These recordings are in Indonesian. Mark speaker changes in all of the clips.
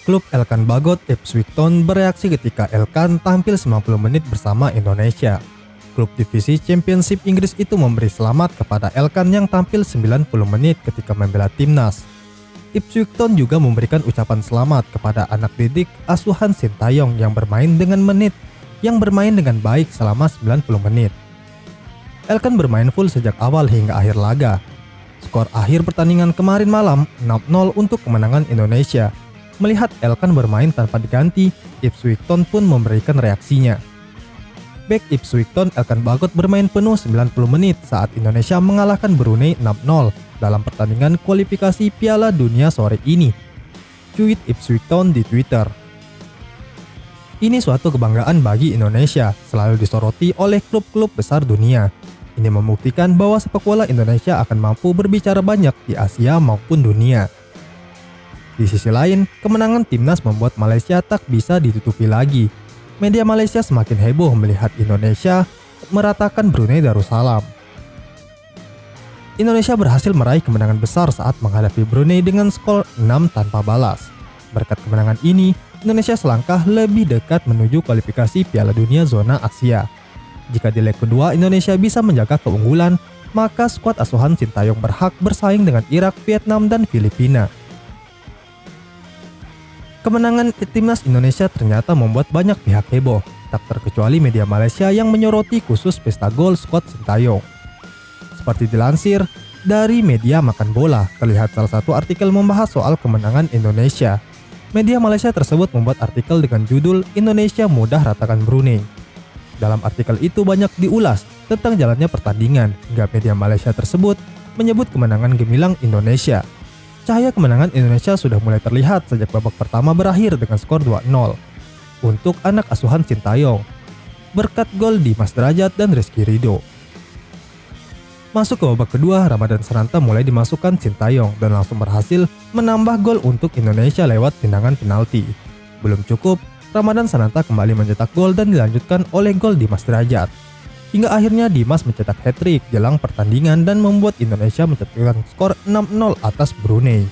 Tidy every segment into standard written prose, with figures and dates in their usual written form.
Speaker 1: Klub Elkan Bagot Ipswich Town bereaksi ketika Elkan tampil 90 menit bersama Indonesia. Klub divisi Championship Inggris itu memberi selamat kepada Elkan yang tampil 90 menit ketika membela timnas. Ipswich Town juga memberikan ucapan selamat kepada anak didik asuhan Sintayong yang bermain dengan baik selama 90 menit. Elkan bermain full sejak awal hingga akhir laga. Skor akhir pertandingan kemarin malam 6-0 untuk kemenangan Indonesia. Melihat Elkan bermain tanpa diganti, Ipswich Town pun memberikan reaksinya. Bek Ipswich Town Elkan Bagot bermain penuh 90 menit saat Indonesia mengalahkan Brunei 6-0 dalam pertandingan kualifikasi Piala Dunia sore ini. Cuit Ipswich Town di Twitter. Ini suatu kebanggaan bagi Indonesia, selalu disoroti oleh klub-klub besar dunia. Ini membuktikan bahwa sepak bola Indonesia akan mampu berbicara banyak di Asia maupun dunia. Di sisi lain, kemenangan timnas membuat Malaysia tak bisa ditutupi lagi. Media Malaysia semakin heboh melihat Indonesia meratakan Brunei Darussalam. Indonesia berhasil meraih kemenangan besar saat menghadapi Brunei dengan skor 6 tanpa balas. Berkat kemenangan ini, Indonesia selangkah lebih dekat menuju kualifikasi Piala Dunia zona Asia. Jika di leg kedua Indonesia bisa menjaga keunggulan, maka skuad asuhan Sintayong berhak bersaing dengan Irak, Vietnam, dan Filipina. Kemenangan timnas Indonesia ternyata membuat banyak pihak heboh, tak terkecuali media Malaysia yang menyoroti khusus pesta gol skuad Sintayong. Seperti dilansir dari media Makan Bola, terlihat salah satu artikel membahas soal kemenangan Indonesia. Media Malaysia tersebut membuat artikel dengan judul "Indonesia Mudah Ratakan Brunei". Dalam artikel itu banyak diulas tentang jalannya pertandingan, hingga media Malaysia tersebut menyebut kemenangan gemilang Indonesia. Cahaya kemenangan Indonesia sudah mulai terlihat sejak babak pertama berakhir dengan skor 2-0 untuk anak asuhan Sintayong, berkat gol Dimas Derajat dan Rizky Ridho. Masuk ke babak kedua, Ramadan Sananta mulai dimasukkan Sintayong dan langsung berhasil menambah gol untuk Indonesia lewat tendangan penalti. Belum cukup, Ramadan Sananta kembali mencetak gol dan dilanjutkan oleh gol Dimas Derajat. Hingga akhirnya Dimas mencetak hat-trick jelang pertandingan dan membuat Indonesia mencetakkan skor 6-0 atas Brunei.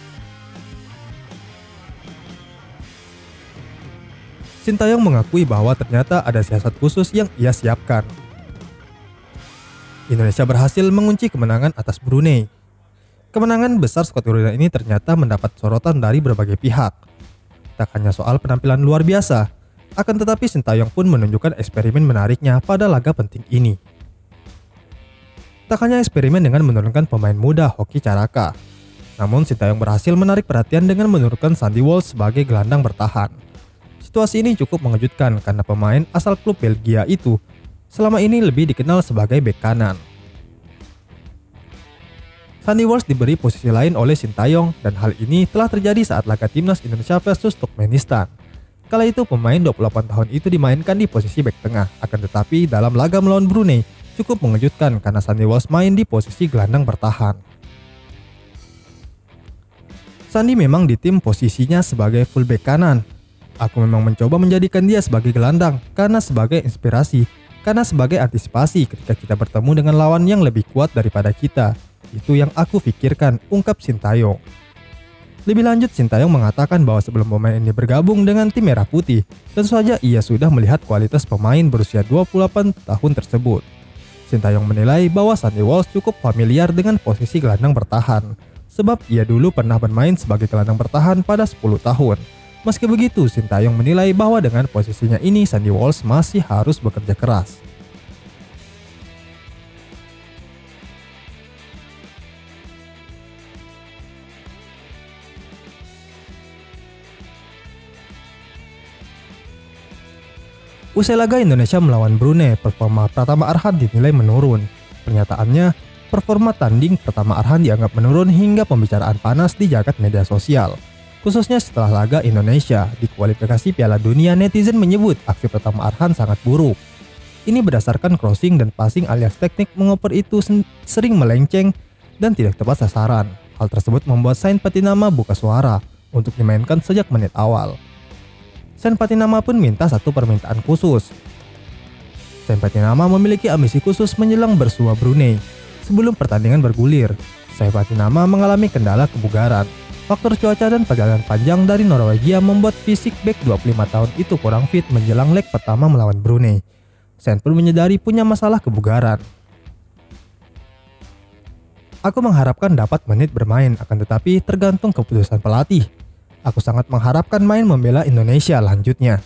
Speaker 1: Sintayong mengakui bahwa ternyata ada siasat khusus yang ia siapkan. Indonesia berhasil mengunci kemenangan atas Brunei. Kemenangan besar skuad Garuda ini ternyata mendapat sorotan dari berbagai pihak. Tak hanya soal penampilan luar biasa, akan tetapi Sintayong pun menunjukkan eksperimen menariknya pada laga penting ini. Tak hanya eksperimen dengan menurunkan pemain muda Hoki Caraka, namun Sintayong berhasil menarik perhatian dengan menurunkan Sandy Walsh sebagai gelandang bertahan. Situasi ini cukup mengejutkan karena pemain asal klub Belgia itu selama ini lebih dikenal sebagai bek kanan. Sandy Walsh diberi posisi lain oleh Sintayong dan hal ini telah terjadi saat laga timnas Indonesia versus Turkmenistan. Kala itu pemain 28 tahun itu dimainkan di posisi bek tengah, akan tetapi dalam laga melawan Brunei cukup mengejutkan karena Sandy Walsh main di posisi gelandang bertahan. Sandy memang di tim posisinya sebagai fullback kanan. Aku memang mencoba menjadikan dia sebagai gelandang karena sebagai inspirasi, karena sebagai antisipasi ketika kita bertemu dengan lawan yang lebih kuat daripada kita. Itu yang aku pikirkan, ungkap Sintayong. Lebih lanjut, Sintayong mengatakan bahwa sebelum pemain ini bergabung dengan tim Merah Putih, tentu saja ia sudah melihat kualitas pemain berusia 28 tahun tersebut. Sintayong menilai bahwa Sandy Walsh cukup familiar dengan posisi gelandang bertahan, sebab ia dulu pernah bermain sebagai gelandang bertahan pada 10 tahun. Meski begitu, Sintayong menilai bahwa dengan posisinya ini Sandy Walsh masih harus bekerja keras. Usai laga Indonesia melawan Brunei, performa Pratama Arhan dinilai menurun. Pernyataannya, performa tanding Pratama Arhan dianggap menurun hingga pembicaraan panas di jagat media sosial. Khususnya setelah laga Indonesia di kualifikasi Piala Dunia, netizen menyebut aksi Pratama Arhan sangat buruk. Ini berdasarkan crossing dan passing alias teknik mengoper itu sering melenceng dan tidak tepat sasaran. Hal tersebut membuat Sain Patinama buka suara untuk dimainkan sejak menit awal. Sain Patinama pun minta satu permintaan khusus. Sain Patinama memiliki ambisi khusus menjelang bersua Brunei. Sebelum pertandingan bergulir, Sain Patinama mengalami kendala kebugaran. Faktor cuaca dan perjalanan panjang dari Norwegia membuat fisik bek 25 tahun itu kurang fit menjelang leg pertama melawan Brunei. Sen pun menyadari punya masalah kebugaran. Aku mengharapkan dapat menit bermain, akan tetapi tergantung keputusan pelatih. Aku sangat mengharapkan main membela Indonesia lanjutnya.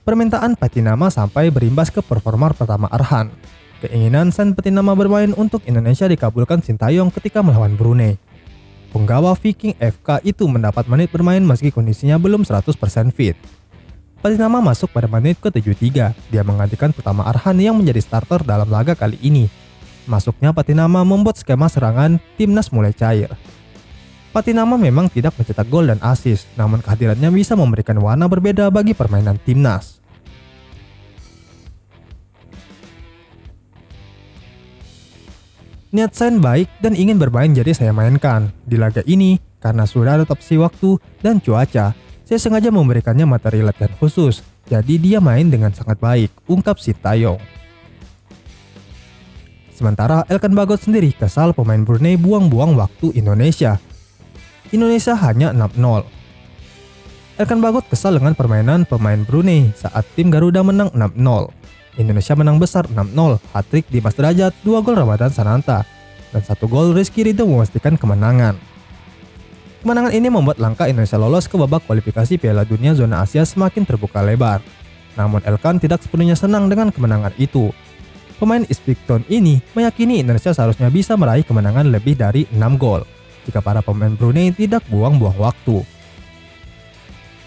Speaker 1: Permintaan Patinama sampai berimbas ke performa pertama Arhan. Keinginan Sen Patinama bermain untuk Indonesia dikabulkan Sintayong ketika melawan Brunei. Penggawa Viking FK itu mendapat menit bermain meski kondisinya belum 100% fit. Patinama masuk pada menit ke-73. Dia menggantikan pertama Arhan yang menjadi starter dalam laga kali ini. Masuknya Patinama membuat skema serangan timnas mulai cair. Patinama memang tidak mencetak gol dan assist, namun kehadirannya bisa memberikan warna berbeda bagi permainan timnas. Niat Sen baik dan ingin bermain, jadi saya mainkan. Di laga ini, karena sudah ada opsi waktu dan cuaca, saya sengaja memberikannya materi latihan khusus, jadi dia main dengan sangat baik, ungkap Sintayong. Sementara Elkan Bagot sendiri kesal pemain Brunei buang-buang waktu Indonesia. Indonesia hanya 6-0. Elkan Bagot kesal dengan permainan pemain Brunei saat tim Garuda menang 6-0. Indonesia menang besar 6-0, hat-trick Dimas Derajat, 2 gol Ramadan Sananta, dan 1 gol Rizky Ridho memastikan kemenangan. Kemenangan ini membuat langkah Indonesia lolos ke babak kualifikasi Piala Dunia Zona Asia semakin terbuka lebar. Namun Elkan tidak sepenuhnya senang dengan kemenangan itu. Pemain Ipswich ini meyakini Indonesia seharusnya bisa meraih kemenangan lebih dari 6 gol jika para pemain Brunei tidak buang-buang waktu.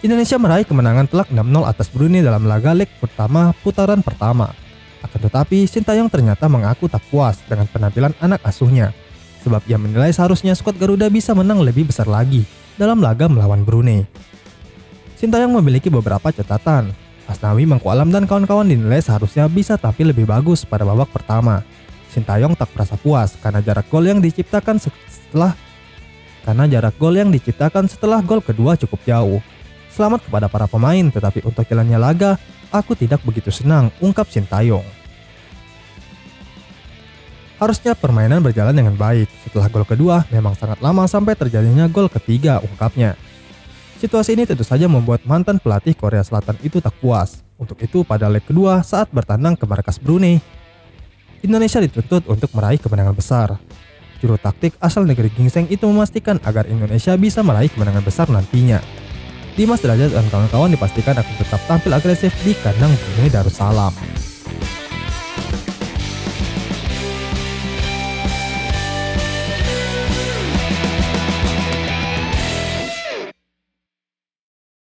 Speaker 1: Indonesia meraih kemenangan telak 6-0 atas Brunei dalam laga leg pertama putaran pertama. Akan tetapi, Sintayong ternyata mengaku tak puas dengan penampilan anak asuhnya, sebab ia menilai seharusnya skuad Garuda bisa menang lebih besar lagi dalam laga melawan Brunei. Sintayong memiliki beberapa catatan. Asnawi, Mangku Alam, dan kawan-kawan dinilai seharusnya bisa tampil lebih bagus pada babak pertama. Sintayong tak merasa puas karena jarak gol yang diciptakan setelah gol kedua cukup jauh. Selamat kepada para pemain, tetapi untuk jalannya laga, aku tidak begitu senang, ungkap Sintayong. Harusnya permainan berjalan dengan baik. Setelah gol kedua, memang sangat lama sampai terjadinya gol ketiga, ungkapnya. Situasi ini tentu saja membuat mantan pelatih Korea Selatan itu tak puas. Untuk itu, pada leg kedua saat bertandang ke markas Brunei, Indonesia dituntut untuk meraih kemenangan besar. Juru taktik asal negeri gingseng itu memastikan agar Indonesia bisa meraih kemenangan besar nantinya. Dimas Derajat dan kawan-kawan dipastikan akan tetap tampil agresif di kandang Brunei Darussalam.